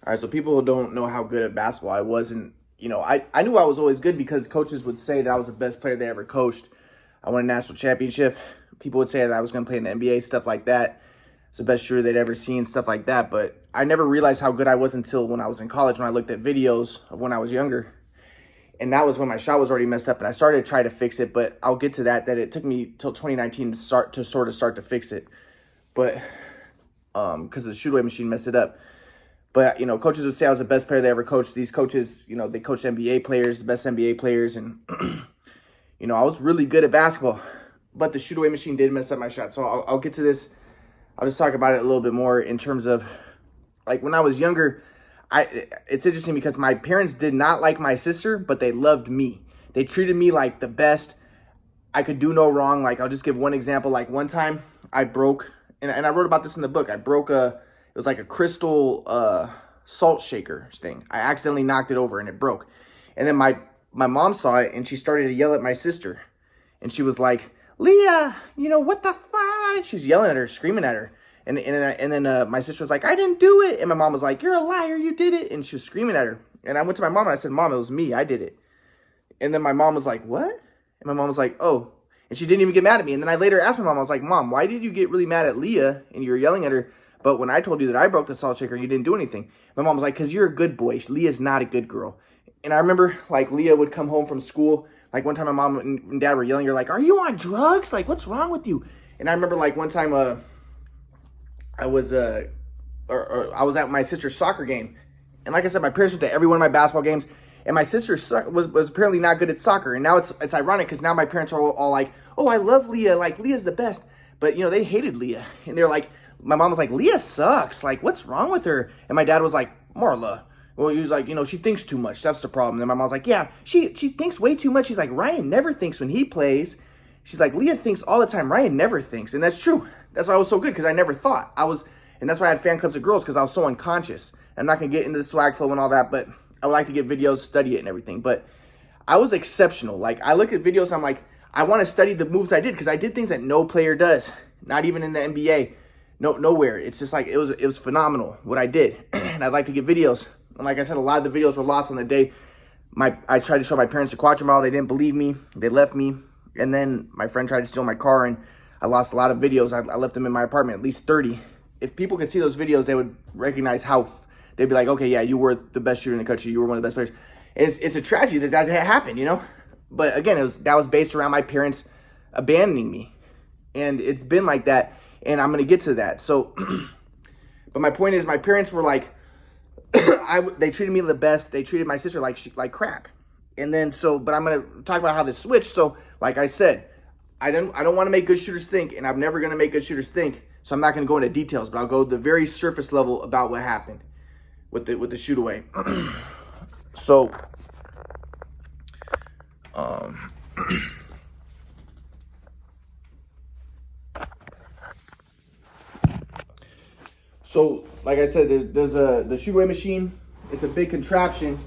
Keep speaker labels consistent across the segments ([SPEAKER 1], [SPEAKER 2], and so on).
[SPEAKER 1] All right, so people don't know how good at basketball I was. And, I knew I was always good because coaches would say that I was the best player they ever coached. I won a national championship. People would say that I was going to play in the NBA, stuff like that. It's the best shooter they'd ever seen, stuff like that. But I never realized how good I was until when I was in college, when I looked at videos of when I was younger. And that was when my shot was already messed up, and I started to try to fix it. But I'll get to that it took me till 2019 to start to fix it. But because the shoot away machine messed it up. But, coaches would say I was the best player they ever coached. These coaches, they coached NBA players, the best NBA players. And, I was really good at basketball. But the shoot away machine did mess up my shot. So I'll get to this. I'll just talk about it a little bit more in terms of, like, when I was younger, it's interesting because my parents did not like my sister, but they loved me. They treated me like the best. I could do no wrong. Like, I'll just give one example. Like, one time I broke, and I wrote about this in the book. I broke it was like a crystal salt shaker thing. I accidentally knocked it over and it broke. And then my mom saw it and she started to yell at my sister. And she was like, "Leah, what the fuck?" She's yelling at her, screaming at her. And then my sister was like, "I didn't do it." And my mom was like, "You're a liar, you did it." And she was screaming at her. And I went to my mom and I said, "Mom, it was me, I did it." And then my mom was like, "What?" And my mom was like, "Oh." And she didn't even get mad at me. And then I later asked my mom, I was like, "Mom, why did you get really mad at Leah and you were yelling at her? But when I told you that I broke the salt shaker, you didn't do anything." My mom was like, "Because you're a good boy. Leah's not a good girl." And I remember, like, Leah would come home from school. Like, one time my mom and dad were yelling. You're like, "Are you on drugs? Like, what's wrong with you?" And I remember, like, one time I was at my sister's soccer game. And like I said, my parents went to every one of my basketball games. And my sister was apparently not good at soccer. And now it's ironic because now my parents are all like, "Oh, I love Leah. Like, Leah's the best." But, they hated Leah. And they're like, my mom was like, "Leah sucks. Like, what's wrong with her?" And my dad was like, "Marla." Well, he was like, "She thinks too much. That's the problem." And my mom was like, "Yeah, she thinks way too much." She's like, "Ryan never thinks when he plays." She's like, "Leah thinks all the time. Ryan never thinks." And that's true. That's why I was so good, because I never thought. And that's why I had fan clubs of girls, because I was so unconscious. I'm not going to get into the swag flow and all that, but I would like to get videos, study it and everything. But I was exceptional. Like, I look at videos, I'm like, I want to study the moves I did, because I did things that no player does. Not even in the NBA. Nowhere. It's just like, it was phenomenal what I did. And I'd like to get videos. And like I said, a lot of the videos were lost on the day. I tried to show my parents the Quattro model. They didn't believe me. They left me. And then my friend tried to steal my car, and I lost a lot of videos. I left them in my apartment, at least 30. If people could see those videos, they would recognize how, they'd be like, "Okay, yeah, you were the best shooter in the country. You were one of the best players." And it's a tragedy that happened, But again, that was based around my parents abandoning me. And it's been like that, and I'm going to get to that. So, but my point is, my parents were like, they treated me the best. They treated my sister like crap. And then, but I'm going to talk about how this switched. So, like I said, I don't want to make good shooters think, and I'm never going to make good shooters think. So I'm not going to go into details, but I'll go to the very surface level about what happened with the shoot away. So, like I said, there's the shoot away machine. It's a big contraption.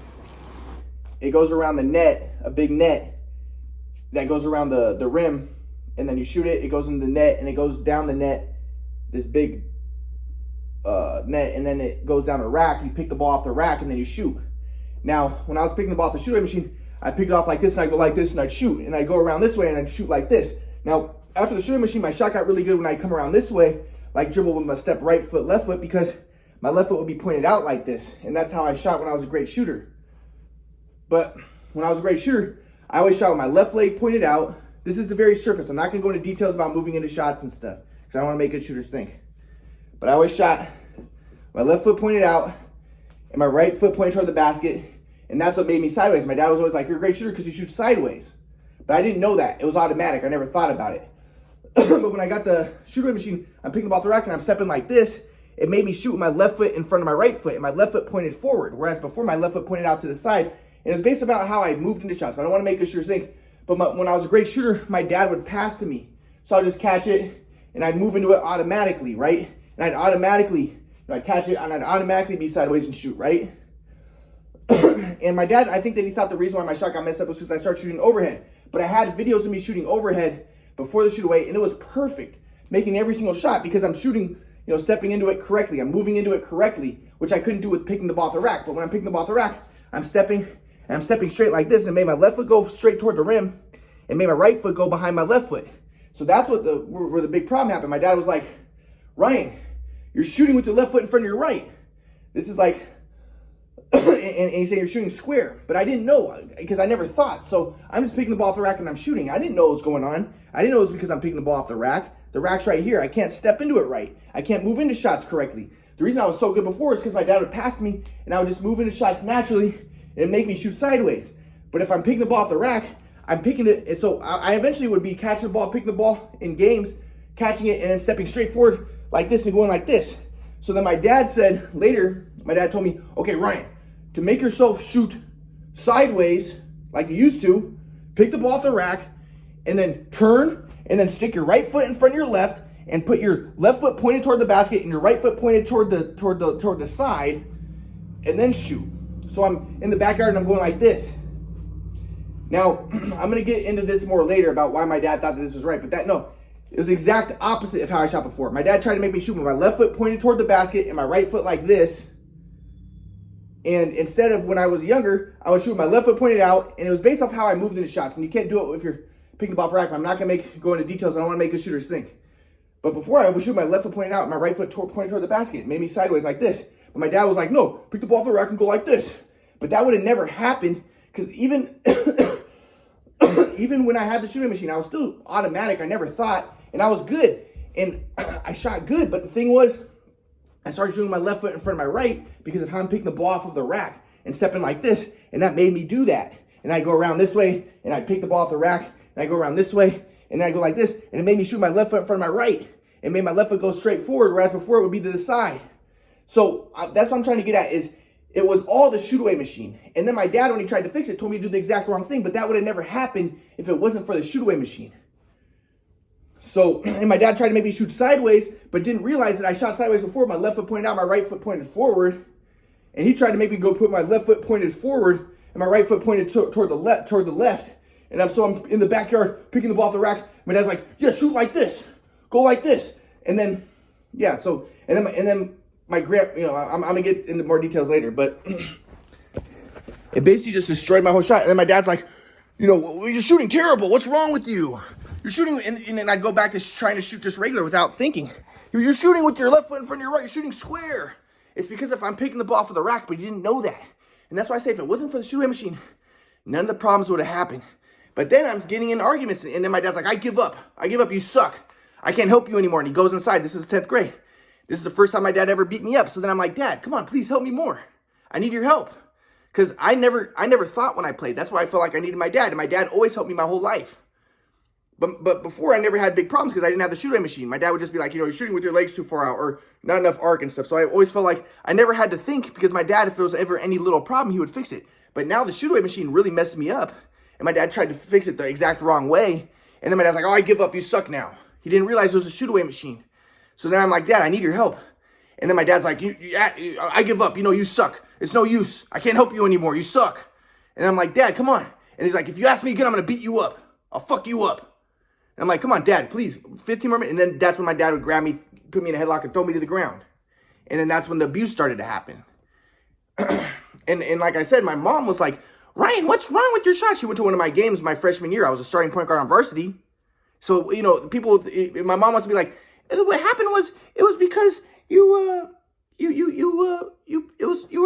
[SPEAKER 1] It goes around the net, a big net that goes around the rim, and then you shoot it. It goes in the net, and it goes down the net, this big net, and then it goes down a rack. You pick the ball off the rack, and then you shoot. Now, when I was picking the ball off the shoot away machine, I'd pick it off like this, and I'd go like this, and I'd shoot, and I'd go around this way, and I'd shoot like this. Now, after the shoot away machine, my shot got really good when I'd come around this way, like dribble with my step right foot, left foot, because my left foot would be pointed out like this, and that's how I shot when I was a great shooter. But when I was a great shooter, I always shot with my left leg pointed out. This is the very surface. I'm not going to go into details about moving into shots and stuff, because I don't want to make good shooters think. But I always shot my left foot pointed out and my right foot pointed toward the basket, and that's what made me sideways. My dad was always like, "You're a great shooter because you shoot sideways." But I didn't know that. It was automatic. I never thought about it. But when I got the shoot away machine, I'm picking the ball off the rack and I'm stepping like this. It made me shoot with my left foot in front of my right foot, and my left foot pointed forward, whereas before my left foot pointed out to the side. And it was based about how I moved into shots. But I don't want to make good shooters think. But when I was a great shooter, my dad would pass to me. So I'd just catch it, and I'd move into it automatically, right? And I'd automatically, I'd catch it, and I'd automatically be sideways and shoot, right? And my dad, I think that he thought the reason why my shot got messed up was because I started shooting overhead. But I had videos of me shooting overhead before the shoot away, and it was perfect, making every single shot because I'm shooting, stepping into it correctly. I'm moving into it correctly, which I couldn't do with picking the ball off the rack. But when I'm picking the ball off the rack, I'm stepping straight like this and made my left foot go straight toward the rim and made my right foot go behind my left foot. So that's where the big problem happened. My dad was like, Ryan, you're shooting with your left foot in front of your right. This is like, and he's saying you're shooting square. But I didn't know because I never thought. So I'm just picking the ball off the rack and I'm shooting. I didn't know what was going on. I didn't know it was because I'm picking the ball off the rack. The rack's right here. I can't step into it right. I can't move into shots correctly. The reason I was so good before is because my dad would pass me and I would just move into shots naturally and it'd make me shoot sideways. But if I'm picking the ball off the rack, I'm picking it. And so I eventually would be catching the ball, picking the ball in games, catching it and then stepping straight forward like this and going like this. So then my dad said later, my dad told me, okay, Ryan, to make yourself shoot sideways like you used to, pick the ball off the rack and then turn and then stick your right foot in front of your left and put your left foot pointed toward the basket and your right foot pointed toward the side and then shoot. So I'm in the backyard and I'm going like this. Now, I'm going to get into this more later about why my dad thought that this was right, but it was the exact opposite of how I shot before. My dad tried to make me shoot with my left foot pointed toward the basket and my right foot like this. And instead of when I was younger, I would shoot with my left foot pointed out, and it was based off how I moved into shots. And you can't do it if you're picking the ball off rack. I'm not going to go into details. I don't want to make a shooter think. But before, I would shoot my left foot pointed out and my right foot pointed toward the basket. It made me sideways like this. But my dad was like, no, pick the ball off the rack and go like this. But that would have never happened because even when I had the shooting machine, I was still automatic. I never thought, and I was good. And I shot good. But the thing was, I started shooting my left foot in front of my right because of how I'm picking the ball off of the rack and stepping like this. And that made me do that. And I'd go around this way, and I'd pick the ball off the rack, and I'd go around this way, and then I'd go like this. And it made me shoot my left foot in front of my right. It made my left foot go straight forward, whereas before it would be to the side. So that's what I'm trying to get at is it was all the shoot away machine. And then my dad, when he tried to fix it, told me to do the exact wrong thing. But that would have never happened if it wasn't for the shoot away machine. So, and my dad tried to make me shoot sideways, but didn't realize that I shot sideways before. My left foot pointed out, my right foot pointed forward. And he tried to make me go put my left foot pointed forward and my right foot pointed toward the left. And I'm in the backyard picking the ball off the rack. My dad's like, yeah, shoot like this. Go like this. And then, yeah, so, and then my grip, I'm going to get into more details later, but it basically just destroyed my whole shot. And then my dad's like, you're shooting terrible. What's wrong with you? You're shooting, and then I'd go back to trying to shoot just regular without thinking. You're shooting with your left foot in front of your right. You're shooting square. It's because if I'm picking the ball off of the rack, but you didn't know that. And that's why I say if it wasn't for the shooting machine, none of the problems would have happened. But then I'm getting in arguments, and then my dad's like, I give up. You suck. I can't help you anymore. And he goes inside. This is 10th grade. This is the first time my dad ever beat me up. So then I'm like, Dad, come on, please help me more. I need your help. Because I never thought when I played. That's why I felt like I needed my dad. And my dad always helped me my whole life. But before, I never had big problems because I didn't have the shooting machine. My dad would just be like, you're shooting with your legs too far out or not enough arc and stuff. So I always felt like I never had to think because my dad, if there was ever any little problem, he would fix it. But now the shooting machine really messed me up. And my dad tried to fix it the exact wrong way. And then my dad's like, I give up. You suck now. He didn't realize it was a shoot-away machine. So then I'm like, Dad, I need your help. And then my dad's like, I give up. You suck. It's no use. I can't help you anymore. You suck. And I'm like, Dad, come on. And he's like, if you ask me again, I'm going to beat you up. I'll fuck you up. And I'm like, come on, Dad, please, 15 more minutes. And then that's when my dad would grab me, put me in a headlock, and throw me to the ground. And then that's when the abuse started to happen. and like I said, my mom was like, Ryan, what's wrong with your shot? She went to one of my games my freshman year. I was a starting point guard on varsity. So, my mom wants to be like, what happened was, it was because you were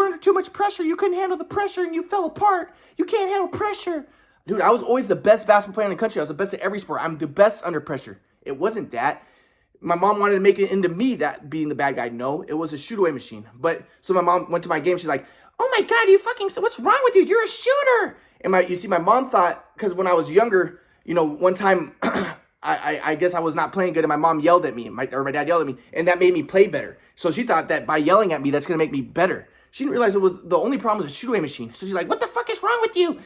[SPEAKER 1] under too much pressure. You couldn't handle the pressure and you fell apart. You can't handle pressure. Dude, I was always the best basketball player in the country. I was the best at every sport. I'm the best under pressure. It wasn't that. My mom wanted to make it into me that being the bad guy. No, it was a shoot-away machine. But so my mom went to my game. She's like, oh my God, what's wrong with you? You're a shooter. And my mom thought, because when I was younger, one time I guess I was not playing good and my mom yelled at me, or my dad yelled at me, and that made me play better. So she thought that by yelling at me, that's going to make me better. She didn't realize the only problem was a shoot-away machine. So she's like, what the fuck is wrong with you?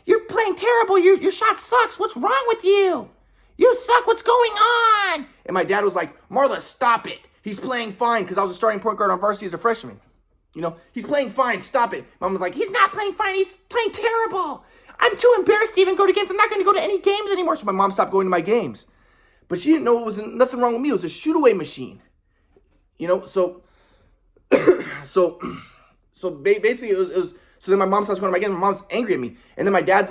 [SPEAKER 1] You're playing terrible. Your shot sucks. What's wrong with you? You suck. What's going on? And my dad was like, Marla, stop it. He's playing fine, because I was a starting point guard on varsity as a freshman. He's playing fine. Stop it. Mom was like, he's not playing fine. He's playing terrible. I'm too embarrassed to even go to games. I'm not going to go to any games anymore. So my mom stopped going to my games. But she didn't know it was nothing wrong with me. It was a shoot-away machine. you know, basically it was so then my mom starts going to my game. My mom's angry at me, and then my dad's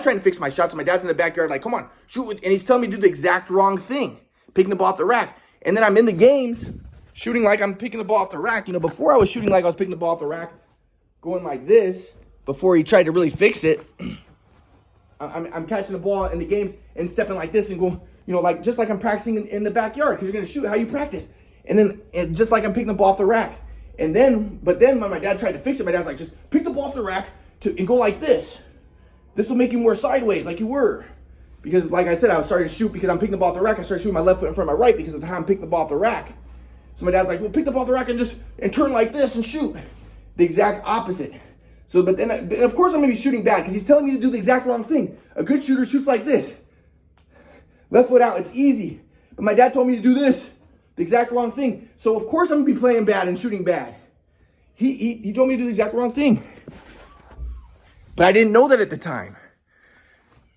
[SPEAKER 1] trying to fix my shot. So my dad's in the backyard like, come on, shoot, and he's telling me to do the exact wrong thing, picking the ball off the rack. And then I'm in the games shooting like I'm picking the ball off the rack. You know, before I was shooting like I was picking the ball off the rack, going like this. Before he tried to really fix it, I'm catching the ball in the games and stepping like this and going, you know, like just like I'm practicing in the backyard because you're gonna shoot how you practice. And just like I'm picking the ball off the rack. But then when my dad tried to fix it, my dad's like, just pick the ball off the rack and go like this. This will make you more sideways like you were. Because like I said, I was starting to shoot because I'm picking the ball off the rack. I started shooting my left foot in front of my right because of how I'm picking the ball off the rack. So my dad's like, well, pick the ball off the rack and turn like this and shoot. The exact opposite. So, but of course I'm going to be shooting bad because he's telling me to do the exact wrong thing. A good shooter shoots like this. Left foot out, it's easy. But my dad told me to do this. The exact wrong thing. So of course I'm going to be playing bad and shooting bad. He told me to do the exact wrong thing. But I didn't know that at the time.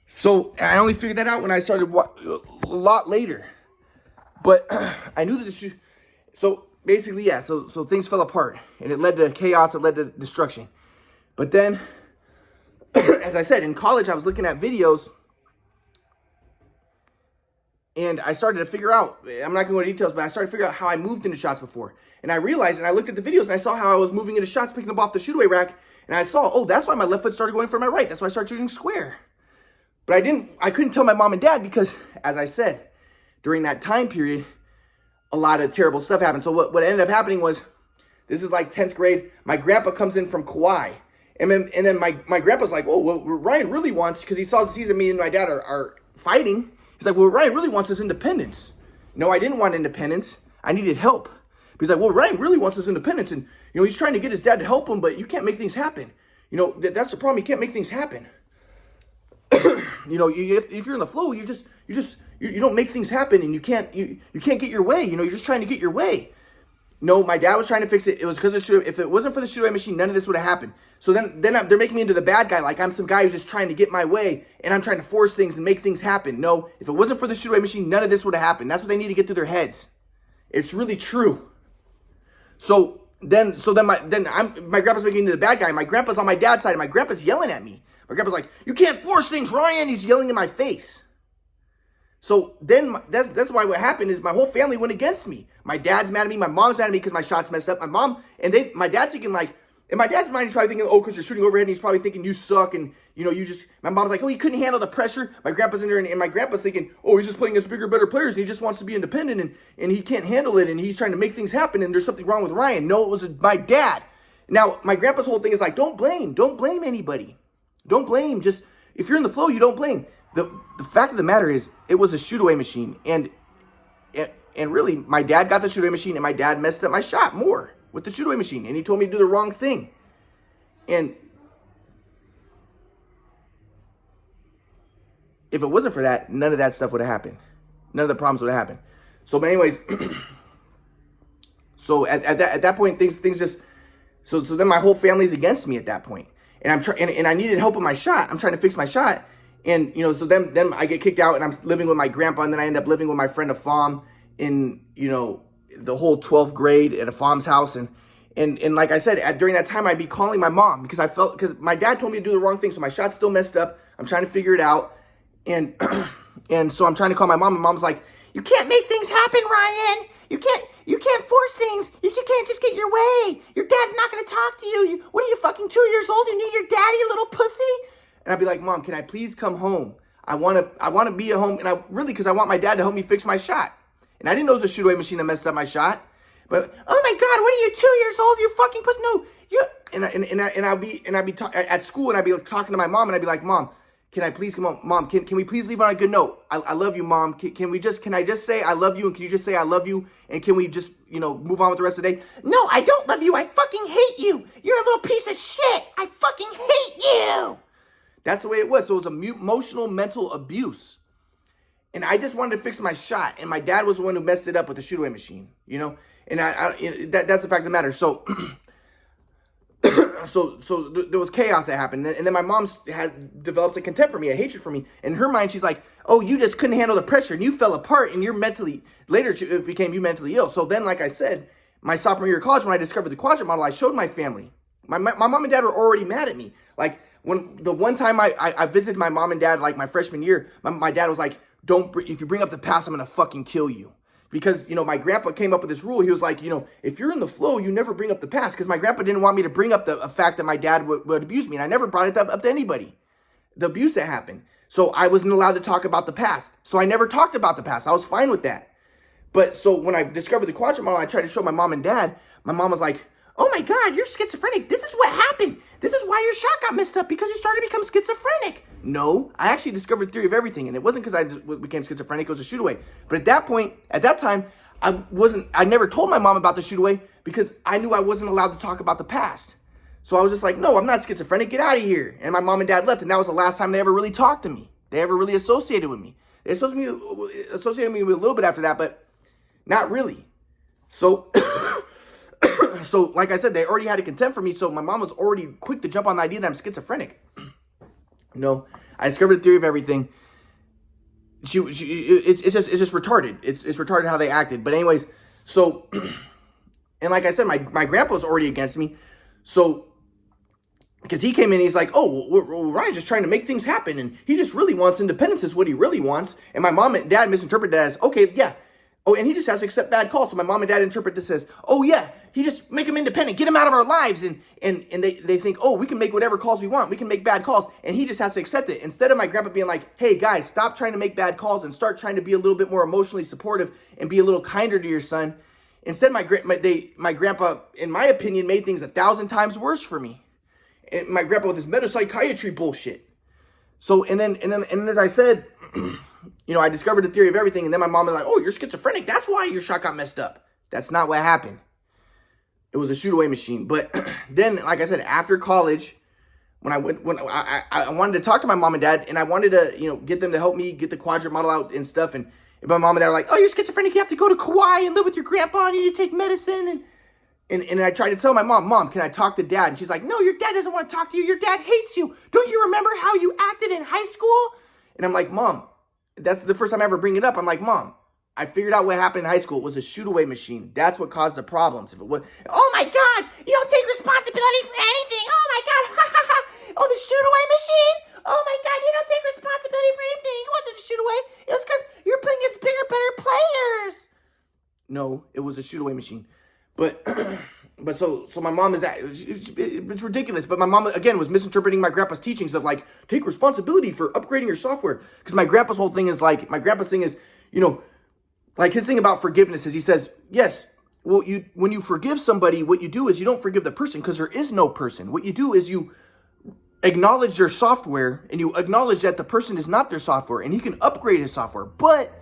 [SPEAKER 1] So I only figured that out when I started a lot later. But I knew that the shoot. So basically, yeah, so things fell apart. And it led to chaos, it led to destruction. But then, as I said, in college I was looking at videos. And I started to figure out, I'm not going to go into details, but I started to figure out how I moved into shots before. And I realized, and I looked at the videos, and I saw how I was moving into shots, picking them off the shoot-away rack. And I saw, oh, that's why my left foot started going for my right. That's why I started shooting square. But I couldn't tell my mom and dad because, as I said, during that time period, a lot of terrible stuff happened. So what ended up happening was, this is like 10th grade, my grandpa comes in from Kauai. And then my grandpa's like, oh, well, Ryan really wants, because he sees that me and my dad are fighting. He's like, well, Ryan really wants this independence. No, I didn't want independence. I needed help. He's like, well, Ryan really wants this independence. And, you know, he's trying to get his dad to help him, but you can't make things happen. You know, that's the problem. You can't make things happen. You know, if you're in the flow, you don't make things happen, and you can't get your way. You know, you're just trying to get your way. No, my dad was trying to fix it. It was because if it wasn't for the shoot-away machine, none of this would have happened. So then they're making me into the bad guy, like I'm some guy who's just trying to get my way, and I'm trying to force things and make things happen. No, if it wasn't for the shoot-away machine, none of this would have happened. That's what they need to get through their heads. It's really true. So then my grandpa's making me into the bad guy. My grandpa's on my dad's side, and my grandpa's yelling at me. My grandpa's like, "You can't force things, Ryan." He's yelling in my face. So then that's why what happened is my whole family went against me. My dad's mad at me. My mom's mad at me because my shots messed up. My dad's thinking like, in my dad's mind, he's probably thinking, oh, because you're shooting overhead, and he's probably thinking you suck, and you know, my mom's like, oh, he couldn't handle the pressure. My grandpa's in there, and my grandpa's thinking, oh, he's just playing against bigger, better players, and he just wants to be independent, and he can't handle it, and he's trying to make things happen, and there's something wrong with Ryan. No, it was my dad. Now, my grandpa's whole thing is like, don't blame anybody. Don't blame, just, if you're in the flow, you don't blame. The fact of the matter is, it was a shoot-away machine, and really, my dad got the shoot-away machine, and my dad messed up my shot more with the shoot-away machine, and he told me to do the wrong thing. And if it wasn't for that, none of that stuff would have happened. None of the problems would have happened. So, but anyways, so at that point, things just, so then my whole family's against me at that point. And I'm trying, and I needed help with my shot. I'm trying to fix my shot. And, you know, so then I get kicked out, and I'm living with my grandpa, and then I end up living with my friend Afam in, you know, the whole 12th grade at Afam's house. And like I said, during that time, I'd be calling my mom because my dad told me to do the wrong thing. So my shot's still messed up. I'm trying to figure it out. And so I'm trying to call my mom, and mom's like, you can't make things happen, Ryan. You can't force things. You can't just get your way. Your dad's not going to talk to you. What are you, fucking 2 years old? You need your daddy, you little pussy? And I'd be like, Mom, can I please come home? I want to be at home, and because I want my dad to help me fix my shot. And I didn't know it was a shoot-away machine that messed up my shot. But, oh my God, what are you, 2 years old? You fucking pussy. No, you. I'd be at school, and I'd be like, talking to my mom, and I'd be like, Mom, can I please come home? Mom, can we please leave on a good note? I love you, Mom. Can I just say I love you, and can you just say I love you, and can we just, you know, move on with the rest of the day? No, I don't love you. I fucking hate you. You're a little piece of shit. I fucking hate you. That's the way it was. So it was emotional, mental abuse. And I just wanted to fix my shot, and my dad was the one who messed it up with the shoot-away machine, you know? And that's the fact of the matter. So, so there was chaos that happened. And then my mom develops a contempt for me, a hatred for me. In her mind, she's like, oh, you just couldn't handle the pressure, and you fell apart, and later it became you mentally ill. So then, like I said, my sophomore year of college, when I discovered the quadrant model, I showed my family. My mom and dad were already mad at me. Like, when the one time I visited my mom and dad, like my freshman year, my dad was like, if you bring up the past, I'm going to fucking kill you. Because, my grandpa came up with this rule. He was like, if you're in the flow, you never bring up the past. Because my grandpa didn't want me to bring up the fact that my dad would abuse me. And I never brought it up to anybody, the abuse that happened. So I wasn't allowed to talk about the past. So I never talked about the past. I was fine with that. But so when I discovered the quadrant model, I tried to show my mom and dad. My mom was like, oh my God, you're schizophrenic. This is what happened. This is why your shot got messed up, because you started to become schizophrenic. No, I actually discovered theory of everything. And it wasn't because I became schizophrenic. It was a shoot away. But at that time, I never told my mom about the shoot away because I knew I wasn't allowed to talk about the past. So I was just like, no, I'm not schizophrenic. Get out of here. And my mom and dad left. And that was the last time they ever really talked to me. They ever really associated with me. They associated me with a little bit after that, but not really. So, so like I said, they already had a contempt for me. So my mom was already quick to jump on the idea that I'm schizophrenic. I discovered the theory of everything. It's just retarded. It's retarded how they acted. But anyways, so, and like I said, my grandpa was already against me. So, because he came in, he's like, oh, well, Ryan's just trying to make things happen. And he just really wants independence is what he really wants. And my mom and dad misinterpreted that as, okay, yeah. Oh, and he just has to accept bad calls. So my mom and dad interpret this as, oh yeah, he just make him independent, get him out of our lives. And they think, oh, we can make whatever calls we want. We can make bad calls. And he just has to accept it. Instead of my grandpa being like, hey guys, stop trying to make bad calls and start trying to be a little bit more emotionally supportive and be a little kinder to your son. Instead, my grandpa, in my opinion, made things 1,000 times worse for me. And my grandpa with his metapsychiatry bullshit. So, and then as I said, I discovered the theory of everything. And then my mom was like, oh, you're schizophrenic. That's why your shot got messed up. That's not what happened. It was a shoot away machine. But then, like I said, after college, when I wanted to talk to my mom and dad, and I wanted to, get them to help me get the quadrant model out and stuff. And my mom and dad were like, oh, you're schizophrenic. You have to go to Kauai and live with your grandpa. And you need to take medicine. And I tried to tell my mom, can I talk to dad? And she's like, no, your dad doesn't want to talk to you. Your dad hates you. Don't you remember how you acted in high school? And I'm like, Mom, that's the first time I ever bring it up. I'm like, Mom, I figured out what happened in high school. It was a shoot-away machine. That's what caused the problems. If it was, oh my God, you don't take responsibility for anything. Oh my God, oh, the shoot-away machine. Oh my God, you don't take responsibility for anything. It wasn't a shoot-away. It was because you're playing against bigger, better players. No, it was a shoot-away machine. But so my mom it's ridiculous. But my mom, again, was misinterpreting my grandpa's teachings of like, take responsibility for upgrading your software. Because my grandpa's whole thing is like, like his thing about forgiveness is he says, yes, well, when you forgive somebody, what you do is you don't forgive the person because there is no person. What you do is you acknowledge their software and you acknowledge that the person is not their software and he can upgrade his software. But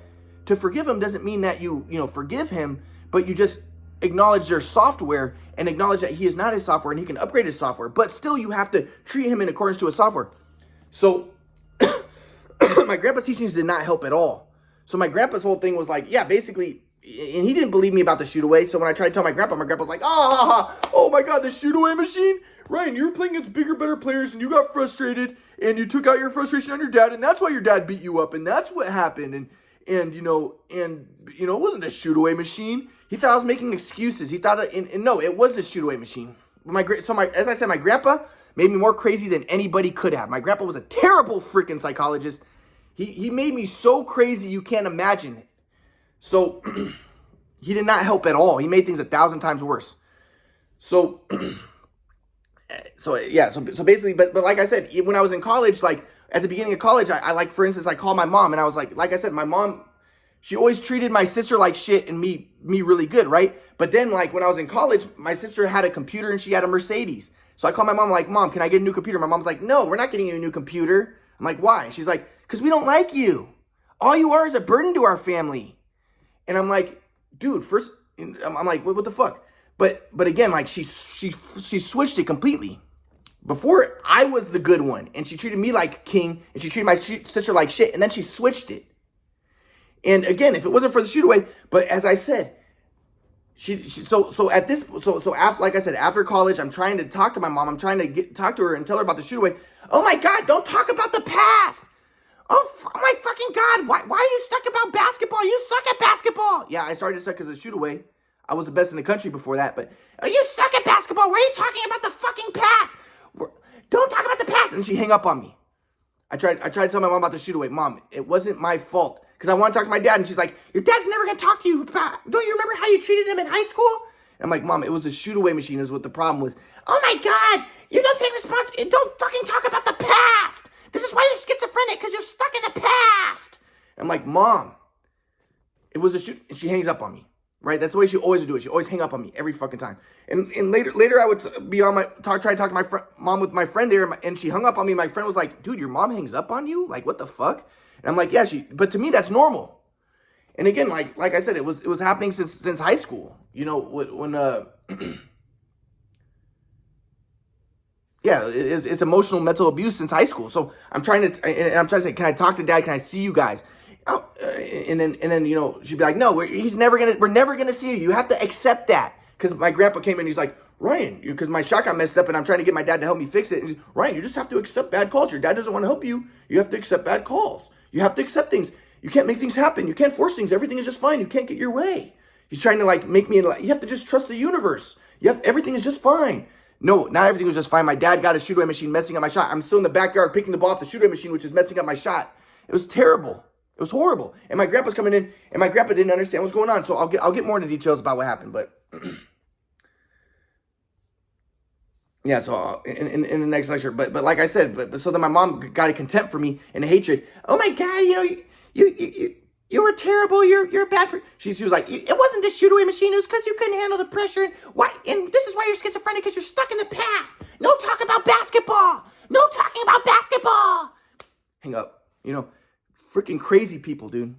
[SPEAKER 1] to forgive him doesn't mean that you forgive him, but you just acknowledge their software and acknowledge that he is not his software and he can upgrade his software, but still you have to treat him in accordance to his software. So my grandpa's teachings did not help at all. So my grandpa's whole thing was like, yeah, basically, and he didn't believe me about the shoot away. So when I tried to tell my grandpa was like, oh my God, the shoot away machine. Ryan, you were playing against bigger, better players and you got frustrated and you took out your frustration on your dad and that's why your dad beat you up and that's what happened. And it wasn't a shoot away machine. He thought I was making excuses. He thought that, and no, it was a shoot away machine. As I said, my grandpa made me more crazy than anybody could have. My grandpa was a terrible freaking psychologist. He made me so crazy you can't imagine it. So he did not help at all. He made things 1,000 times worse. So basically, but like I said, when I was in college, like at the beginning of college, I like, for instance, I called my mom and I was like I said, my mom, she always treated my sister like shit and me really good, right? But then, like, when I was in college, my sister had a computer and she had a Mercedes. So I called my mom, like, Mom, can I get a new computer? My mom's like, no, we're not getting you a new computer. I'm like, why? She's like, because we don't like you. All you are is a burden to our family. And I'm like, dude, I'm like, what the fuck? But again, like, she switched it completely. Before, I was the good one, and she treated me like king, and she treated my sister like shit, and then she switched it. And again, if it wasn't for the shoot away, but as I said, like I said, after college, I'm trying to talk to my mom. I'm trying to talk to her and tell her about the shoot away. Oh my God, don't talk about the past. Oh my fucking God, why are you stuck about basketball? You suck at basketball. Yeah, I started to suck because of the shoot away. I was the best in the country before that, but oh, you suck at basketball. Why are you talking about the fucking past? Don't talk about the past. And she hang up on me. I tried to tell my mom about the shoot away. Mom, it wasn't my fault. Because I want to talk to my dad. And she's like, your dad's never going to talk to you about, don't you remember how you treated him in high school? And I'm like, Mom, it was the shoot away machine is what the problem was. Oh my God, you don't take responsibility. Don't fucking talk about the past. This is why you're schizophrenic, because you're stuck in the past. And I'm like, Mom, it was a shoot. And she hangs up on me. Right? That's the way she always would do it. She always hang up on me every fucking time. And later I would be on try to talk to my mom with my friend there, and she hung up on me. My friend was like, dude, your mom hangs up on you? Like, what the fuck? And I'm like, yeah, but to me, that's normal. And again, like I said, it was happening since high school. You know, when yeah, it's emotional mental abuse since high school. So I'm trying to say, can I talk to Dad? Can I see you guys? Oh, and then you know, she'd be like, no, we're never gonna see you. You have to accept that. Because my grandpa came in, he's like, Ryan, because my shot got messed up and I'm trying to get my dad to help me fix it. And he's, Ryan, you just have to accept bad calls. Your dad doesn't want to help you. You have to accept bad calls. You have to accept things. You can't make things happen. You can't force things. Everything is just fine. You can't get your way. He's trying to like make me, you have to just trust the universe. Everything is just fine. No, not everything was just fine. My dad got a shoot away machine messing up my shot. I'm still in the backyard picking the ball off the shoot away machine, which is messing up my shot. It was terrible. It was horrible. And my grandpa's coming in, and my grandpa didn't understand what's going on. So I'll get more into details about what happened. But yeah, so in the next lecture. But like I said, so then my mom got a contempt for me and a hatred. Oh my God, you know, you were terrible. You're a bad person. She was like, it wasn't the shoot away machine. It was because you couldn't handle the pressure. Why? And this is why you're schizophrenic, because you're stuck in the past. No talk about basketball. No talking about basketball. Hang up. You know. Freaking crazy people, dude.